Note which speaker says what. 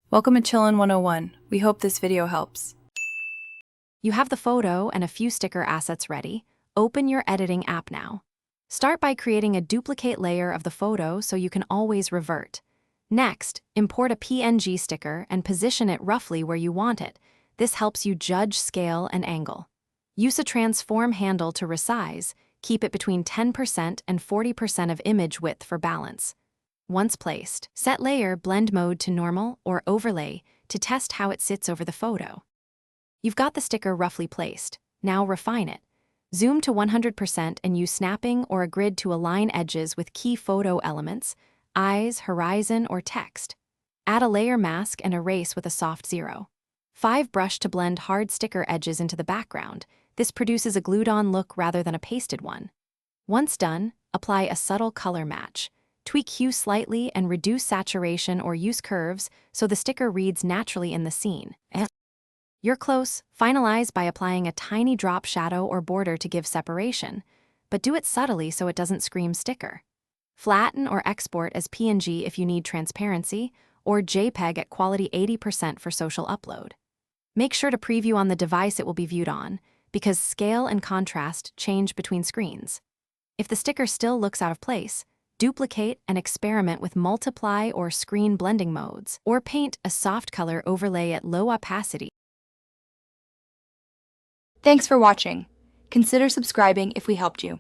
Speaker 1: Welcome to Chillin' 101. We hope this video helps.
Speaker 2: You have the photo and a few sticker assets ready. Open your editing app now. Start by creating a duplicate layer of the photo so you can always revert. Next, import a PNG sticker and position it roughly where you want it. This helps you judge scale and angle. Use a transform handle to resize. Keep it between 10% and 40% of image width for balance. Once placed, set layer blend mode to normal or overlay to test how it sits over the photo. You've got the sticker roughly placed. Now refine it. Zoom to 100% and use snapping or a grid to align edges with key photo elements, eyes, horizon, or text. Add a layer mask and erase with a soft 0. 5 brush to blend hard sticker edges into the background. This produces a glued-on look rather than a pasted one. Once done, apply a subtle color match. Tweak hue slightly and reduce saturation or use curves so the sticker reads naturally in the scene. You're close. Finalize by applying a tiny drop shadow or border to give separation, but do it subtly so it doesn't scream sticker. Flatten or export as PNG if you need transparency, or JPEG at quality 80% for social upload. Make sure to preview on the device it will be viewed on, because scale and contrast change between screens. If the sticker still looks out of place, duplicate and experiment with multiply or screen blending modes, or paint a soft color overlay at low opacity.
Speaker 3: Thanks for watching. Consider subscribing if we helped you.